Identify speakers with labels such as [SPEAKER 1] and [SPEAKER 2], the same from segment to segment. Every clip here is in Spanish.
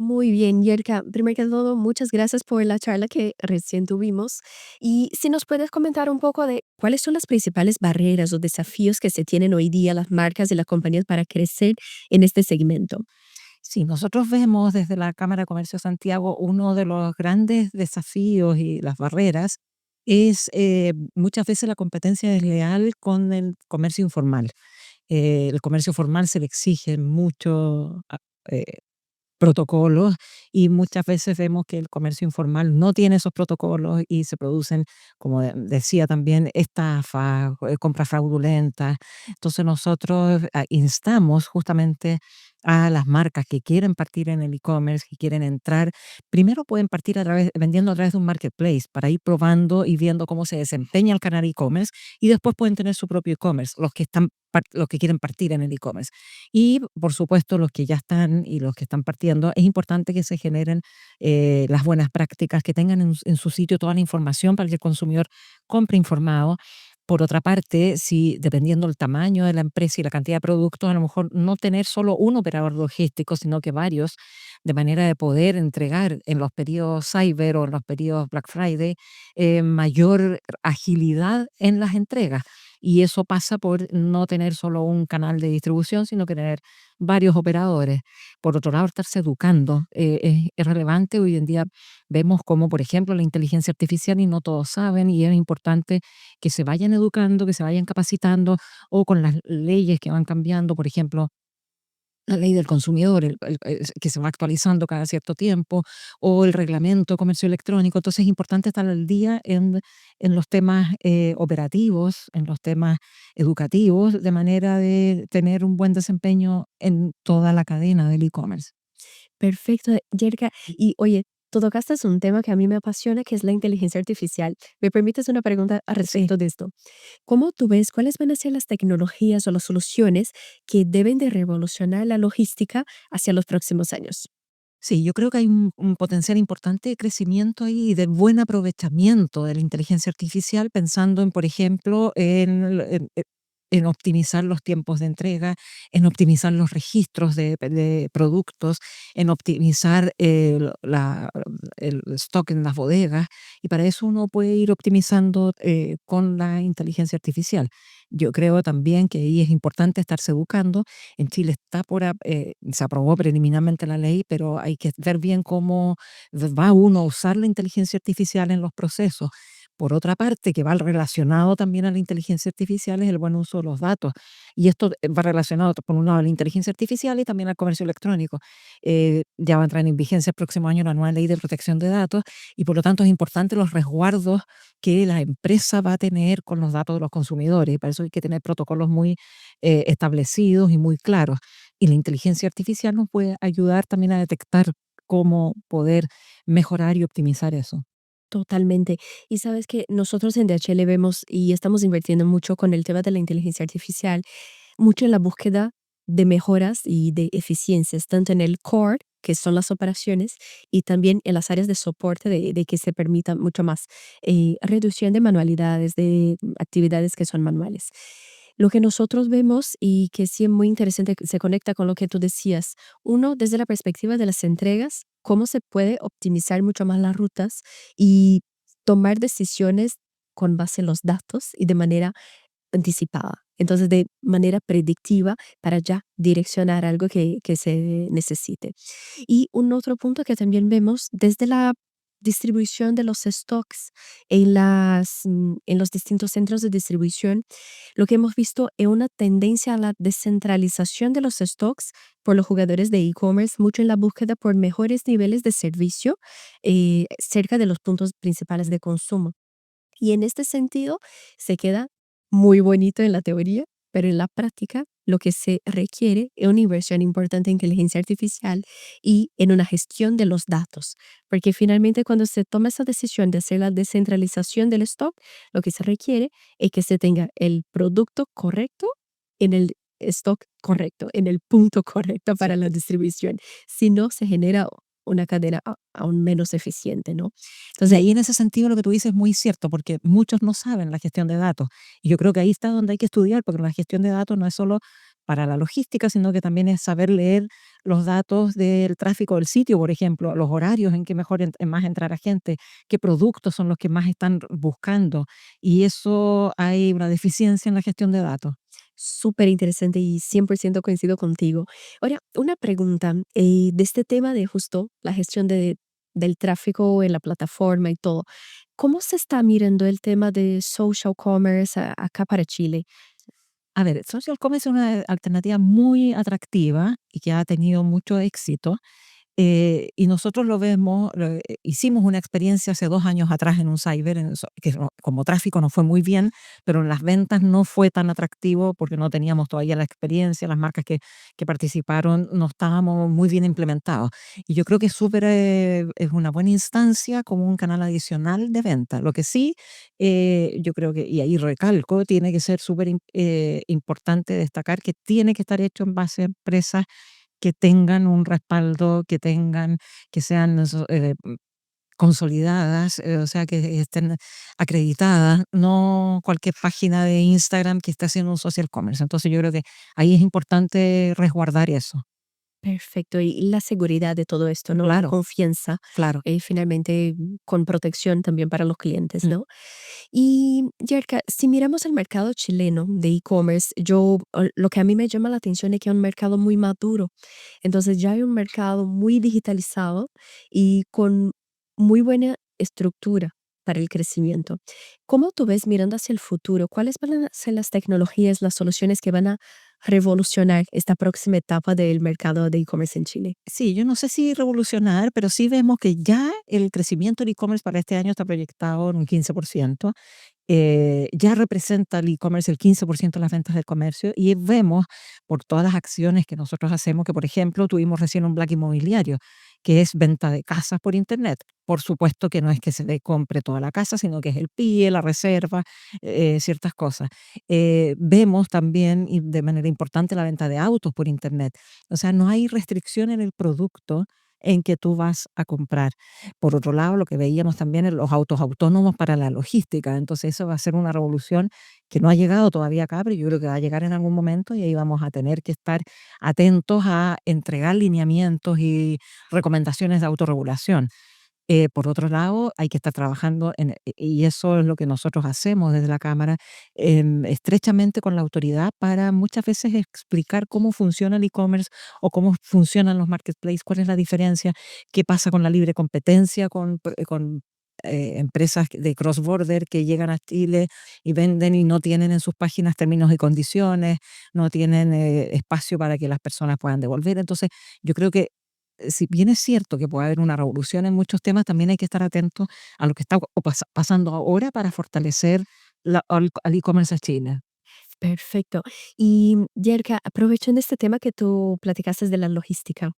[SPEAKER 1] Muy bien, Yerka. Primero que todo, muchas gracias por la charla que recién tuvimos. Y si nos puedes comentar un poco de cuáles son las principales barreras o desafíos que se tienen hoy día las marcas y las compañías para crecer en este segmento.
[SPEAKER 2] Sí, nosotros vemos desde la Cámara de Comercio de Santiago uno de los grandes desafíos y las barreras es muchas veces la competencia desleal con el comercio informal. El comercio formal se le exige mucho protocolos y muchas veces vemos que el comercio informal no tiene esos protocolos y se producen, como decía también, estafas, compras fraudulentas. Entonces nosotros instamos justamente a las marcas que quieren partir en el e-commerce, que quieren entrar, primero pueden partir vendiendo a través de un marketplace para ir probando y viendo cómo se desempeña el canal e-commerce y después pueden tener su propio e-commerce, los que quieren partir en el e-commerce. Y, por supuesto, los que ya están y los que están partiendo, es importante que se generen las buenas prácticas, que tengan en su sitio toda la información para que el consumidor compre informado. Por otra parte, si dependiendo del tamaño de la empresa y la cantidad de productos, a lo mejor no tener solo un operador logístico, sino que varios, de manera de poder entregar en los periodos Cyber o en los periodos Black Friday mayor agilidad en las entregas. Y eso pasa por no tener solo un canal de distribución, sino que tener varios operadores. Por otro lado, estarse educando, es relevante. Hoy en día vemos como, por ejemplo, la inteligencia artificial y no todos saben, y es importante que se vayan educando, que se vayan capacitando, o con las leyes que van cambiando, por ejemplo, la ley del consumidor, que se va actualizando cada cierto tiempo, o el reglamento de comercio electrónico. Entonces, es importante estar al día en los temas operativos, en los temas educativos, de manera de tener un buen desempeño en toda la cadena del e-commerce.
[SPEAKER 1] Perfecto, Yerka. Y oye, tú tocaste un tema que a mí me apasiona, que es la inteligencia artificial. ¿Me permites una pregunta al
[SPEAKER 2] Sí.
[SPEAKER 1] respecto de esto? ¿Cómo tú ves cuáles van a ser las tecnologías o las soluciones que deben de revolucionar la logística hacia los próximos años?
[SPEAKER 2] Sí, yo creo que hay un potencial importante de crecimiento ahí y de buen aprovechamiento de la inteligencia artificial, pensando en, por ejemplo, en optimizar los tiempos de entrega, en optimizar los registros de productos, en optimizar el stock en las bodegas. Y para eso uno puede ir optimizando con la inteligencia artificial. Yo creo también que ahí es importante estarse educando. En Chile se aprobó preliminarmente la ley, pero hay que ver bien cómo va uno a usar la inteligencia artificial en los procesos. Por otra parte, que va relacionado también a la inteligencia artificial, es el buen uso de los datos. Y esto va relacionado, por un lado, a la inteligencia artificial y también al comercio electrónico. Ya va a entrar en vigencia el próximo año la nueva ley de protección de datos y, por lo tanto, es importante los resguardos que la empresa va a tener con los datos de los consumidores. Y para eso hay que tener protocolos muy establecidos y muy claros. Y la inteligencia artificial nos puede ayudar también a detectar cómo poder mejorar y optimizar eso.
[SPEAKER 1] Totalmente. Y sabes que nosotros en DHL vemos y estamos invirtiendo mucho con el tema de la inteligencia artificial, mucho en la búsqueda de mejoras y de eficiencias, tanto en el core, que son las operaciones, y también en las áreas de soporte de que se permita mucho más reducción de manualidades, de actividades que son manuales. Lo que nosotros vemos y que sí es muy interesante, que se conecta con lo que tú decías, uno, desde la perspectiva de las entregas, cómo se puede optimizar mucho más las rutas y tomar decisiones con base en los datos y de manera anticipada. Entonces, de manera predictiva para ya direccionar algo que se necesite. Y un otro punto que también vemos desde la distribución de los stocks en los distintos centros de distribución, lo que hemos visto es una tendencia a la descentralización de los stocks por los jugadores de e-commerce, mucho en la búsqueda por mejores niveles de servicio cerca de los puntos principales de consumo. Y en este sentido, se queda muy bonito en la teoría, pero en la práctica lo que se requiere es una inversión importante en inteligencia artificial y en una gestión de los datos, porque finalmente cuando se toma esa decisión de hacer la descentralización del stock, lo que se requiere es que se tenga el producto correcto en el stock correcto, en el punto correcto
[SPEAKER 2] Sí.
[SPEAKER 1] para la distribución. Si no, se genera una cadena aún menos eficiente, ¿no?
[SPEAKER 2] Y
[SPEAKER 1] Entonces,
[SPEAKER 2] ahí en ese sentido lo que tú dices es muy cierto, porque muchos no saben la gestión de datos. Y yo creo que ahí está donde hay que estudiar, porque la gestión de datos no es solo para la logística, sino que también es saber leer los datos del tráfico del sitio, por ejemplo, los horarios en que mejor más entrará gente, qué productos son los que más están buscando. Y eso hay una deficiencia en la gestión de datos.
[SPEAKER 1] súper interesante y 100% coincido contigo. Ahora, una pregunta, de este tema de justo la gestión del tráfico en la plataforma y todo, ¿cómo se está mirando el tema de social commerce acá para Chile?
[SPEAKER 2] A ver, social commerce es una alternativa muy atractiva y que ha tenido mucho éxito. Y nosotros lo vemos, hicimos una experiencia hace 2 años atrás en un cyber, que como tráfico nos fue muy bien, pero en las ventas no fue tan atractivo porque no teníamos todavía la experiencia, las marcas que participaron no estábamos muy bien implementados. Y yo creo que es una buena instancia como un canal adicional de venta. Lo que sí, yo creo que, y ahí recalco, tiene que ser súper importante destacar que tiene que estar hecho en base a empresas que tengan un respaldo, que sean consolidadas, o sea, que estén acreditadas, no cualquier página de Instagram que esté haciendo un social commerce. Entonces, yo creo que ahí es importante resguardar eso.
[SPEAKER 1] Perfecto, y la seguridad de todo esto, ¿no? La
[SPEAKER 2] Claro,
[SPEAKER 1] confianza,
[SPEAKER 2] claro.
[SPEAKER 1] finalmente con protección también para los clientes,
[SPEAKER 2] Mm.
[SPEAKER 1] ¿no? Y, Yerka, si miramos el mercado chileno de e-commerce, lo que a mí me llama la atención es que es un mercado muy maduro. Entonces, ya hay un mercado muy digitalizado y con muy buena estructura para el crecimiento. ¿Cómo tú ves mirando hacia el futuro? ¿Cuáles van a ser las tecnologías, las soluciones que van a revolucionar esta próxima etapa del mercado de e-commerce en Chile?
[SPEAKER 2] Sí, yo no sé si revolucionar, pero sí vemos que ya el crecimiento del e-commerce para este año está proyectado en un 15%. Ya representa el e-commerce el 15% de las ventas del comercio y vemos por todas las acciones que nosotros hacemos que, por ejemplo, tuvimos recién un Black Inmobiliario, que es venta de casas por Internet. Por supuesto que no es que se le compre toda la casa, sino que es el PIE, la reserva, ciertas cosas. Vemos también y de manera importante la venta de autos por Internet. O sea, no hay restricción en el producto en que tú vas a comprar. Por otro lado, lo que veíamos también en los autos autónomos para la logística. Entonces, eso va a ser una revolución que no ha llegado todavía acá, pero yo creo que va a llegar en algún momento y ahí vamos a tener que estar atentos a entregar lineamientos y recomendaciones de autorregulación. Por otro lado, hay que estar trabajando y eso es lo que nosotros hacemos desde la Cámara, estrechamente con la autoridad para muchas veces explicar cómo funciona el e-commerce o cómo funcionan los marketplaces, cuál es la diferencia, qué pasa con la libre competencia, con empresas de cross-border que llegan a Chile y venden y no tienen en sus páginas términos y condiciones, no tienen espacio para que las personas puedan devolver. Entonces, yo creo que si bien es cierto que puede haber una revolución en muchos temas, también hay que estar atentos a lo que está pasando ahora para fortalecer al e-commerce a China.
[SPEAKER 1] Perfecto. Y, Yerka, aprovechando este tema que tú platicaste de la logística,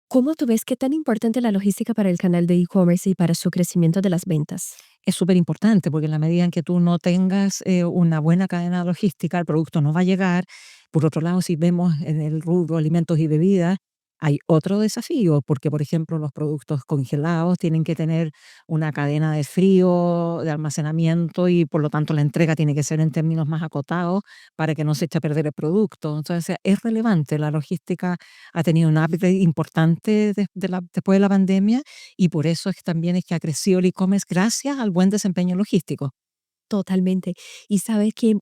[SPEAKER 1] ¿cómo tú ves qué tan importante la logística para el canal de e-commerce y para su crecimiento de las ventas?
[SPEAKER 2] Es súper importante porque en la medida en que tú no tengas una buena cadena logística, el producto no va a llegar. Por otro lado, si vemos en el rubro alimentos y bebidas, hay otro desafío, porque por ejemplo los productos congelados tienen que tener una cadena de frío, de almacenamiento y por lo tanto la entrega tiene que ser en términos más acotados para que no se eche a perder el producto. Entonces es relevante, la logística ha tenido un upgrade importante después de la pandemia y por eso también es que ha crecido el e-commerce gracias al buen desempeño logístico.
[SPEAKER 1] Totalmente. Y sabes que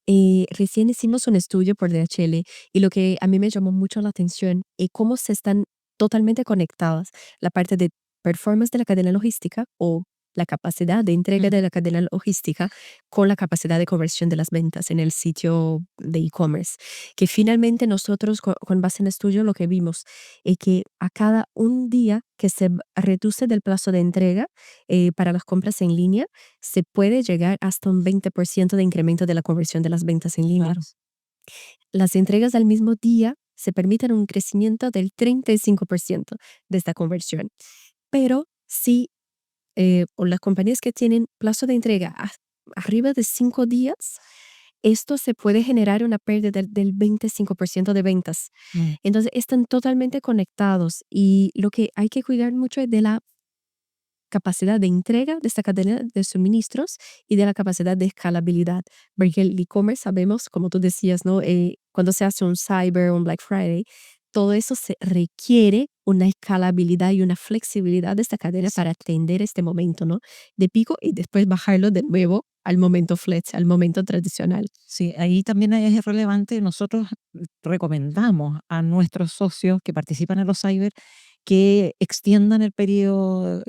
[SPEAKER 1] recién hicimos un estudio por DHL y lo que a mí me llamó mucho la atención es cómo se están totalmente conectadas la parte de performance de la cadena logística o la capacidad de entrega
[SPEAKER 2] Mm.
[SPEAKER 1] de la cadena logística con la capacidad de conversión de las ventas en el sitio de e-commerce. Que finalmente nosotros con base en estudio lo que vimos es que a cada un día que se reduce del plazo de entrega para las compras en línea, se puede llegar hasta un 20% de incremento de la conversión de las ventas en línea.
[SPEAKER 2] Claro.
[SPEAKER 1] Las entregas al mismo día se permiten un crecimiento del 35% de esta conversión. Pero si o las compañías que tienen plazo de entrega arriba de 5 días, esto se puede generar una pérdida del 25% de ventas.
[SPEAKER 2] Mm.
[SPEAKER 1] Entonces, están totalmente conectados y lo que hay que cuidar mucho es de la capacidad de entrega de esta cadena de suministros y de la capacidad de escalabilidad, porque el e-commerce sabemos, como tú decías, ¿no? Cuando se hace un Cyber o un Black Friday, todo eso se requiere una escalabilidad y una flexibilidad de esta cadena para atender este momento, ¿no? De pico y después bajarlo de nuevo al momento flex, al momento tradicional.
[SPEAKER 2] Sí, ahí también es relevante. Nosotros recomendamos a nuestros socios que participan en los cyber que extiendan el periodo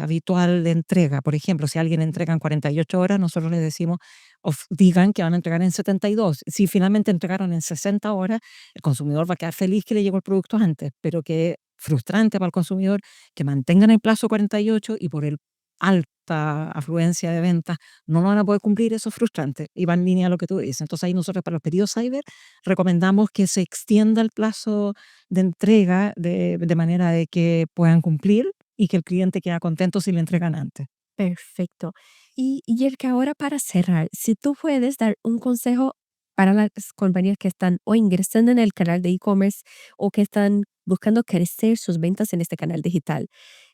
[SPEAKER 2] habitual de entrega. Por ejemplo, si alguien entrega en 48 horas, nosotros les decimos, o digan que van a entregar en 72. Si finalmente entregaron en 60 horas, el consumidor va a quedar feliz que le llegó el producto antes, pero que frustrante para el consumidor que mantengan el plazo 48 y por el alta afluencia de ventas no lo van a poder cumplir, eso es frustrante y va en línea a lo que tú dices. Entonces ahí nosotros para los pedidos cyber recomendamos que se extienda el plazo de entrega de manera de que puedan cumplir y que el cliente queda contento si le entregan antes.
[SPEAKER 1] Perfecto. Y Yerka, ahora para cerrar, si tú puedes dar un consejo para las compañías que están o ingresando en el canal de e-commerce o que están buscando crecer sus ventas en este canal digital,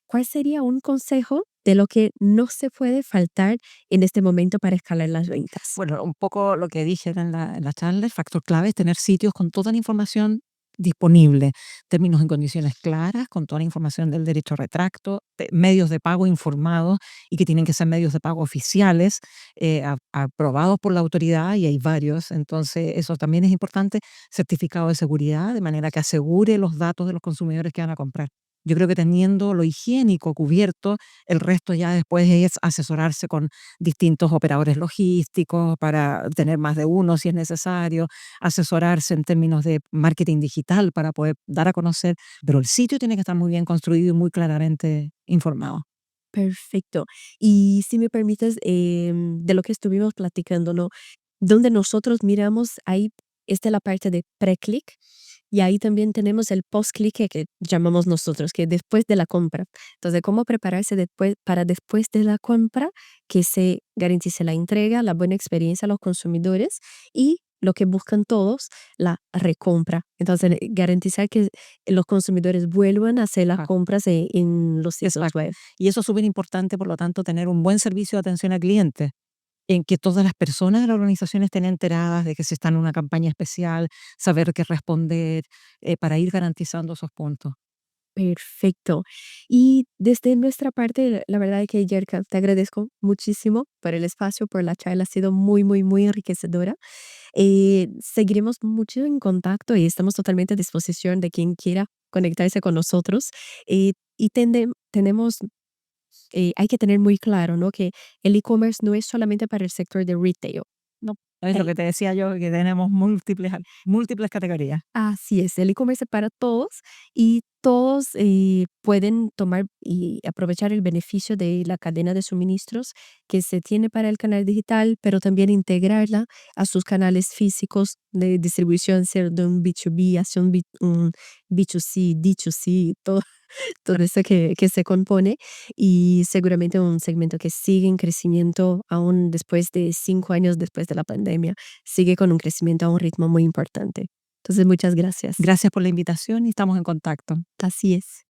[SPEAKER 1] ¿cuál sería un consejo de lo que no se puede faltar en este momento para escalar las ventas?
[SPEAKER 2] Bueno, un poco lo que dije en la charla, el factor clave es tener sitios con toda la información disponible, términos y condiciones claras, con toda la información del derecho a retracto, medios de pago informados y que tienen que ser medios de pago oficiales, aprobados por la autoridad y hay varios. Entonces, eso también es importante, certificado de seguridad, de manera que asegure los datos de los consumidores que van a comprar. Yo creo que teniendo lo higiénico cubierto, el resto ya después es asesorarse con distintos operadores logísticos para tener más de uno si es necesario, asesorarse en términos de marketing digital para poder dar a conocer, pero el sitio tiene que estar muy bien construido y muy claramente informado.
[SPEAKER 1] Perfecto. Y si me permites, de lo que estuvimos platicando, ¿no? Donde nosotros miramos, ahí está la parte de pre-click y ahí también tenemos el post-click que llamamos nosotros, que después de la compra. Entonces, cómo prepararse después, para después de la compra, que se garantice la entrega, la buena experiencia a los consumidores y lo que buscan todos, la recompra. Entonces, garantizar que los consumidores vuelvan a hacer las
[SPEAKER 2] Ah,
[SPEAKER 1] compras en los sitios
[SPEAKER 2] exacto.
[SPEAKER 1] web.
[SPEAKER 2] Y eso es súper importante, por lo tanto, tener un buen servicio de atención al cliente, en que todas las personas de la organización estén enteradas de que se está en una campaña especial, saber qué responder, para ir garantizando esos puntos.
[SPEAKER 1] Perfecto. Y desde nuestra parte, la verdad es que, Yerka, te agradezco muchísimo por el espacio, por la charla, ha sido muy, muy, muy enriquecedora. Seguiremos mucho en contacto y estamos totalmente a disposición de quien quiera conectarse con nosotros. Y tenemos, hay que tener muy claro, ¿no? Que el e-commerce no es solamente para el sector de retail.
[SPEAKER 2] No, es lo que te decía yo, que tenemos múltiples categorías.
[SPEAKER 1] Así es, el e-commerce es para todos y todos pueden tomar y aprovechar el beneficio de la cadena de suministros que se tiene para el canal digital, pero también integrarla a sus canales físicos de distribución, ser de un B2B hacia un B2C, D2C, todo, todo eso que se compone y seguramente un segmento que sigue en crecimiento aún después de 5 años después de la pandemia, sigue con un crecimiento a un ritmo muy importante. Entonces, muchas gracias.
[SPEAKER 2] Gracias por la invitación y estamos en contacto.
[SPEAKER 1] Así es.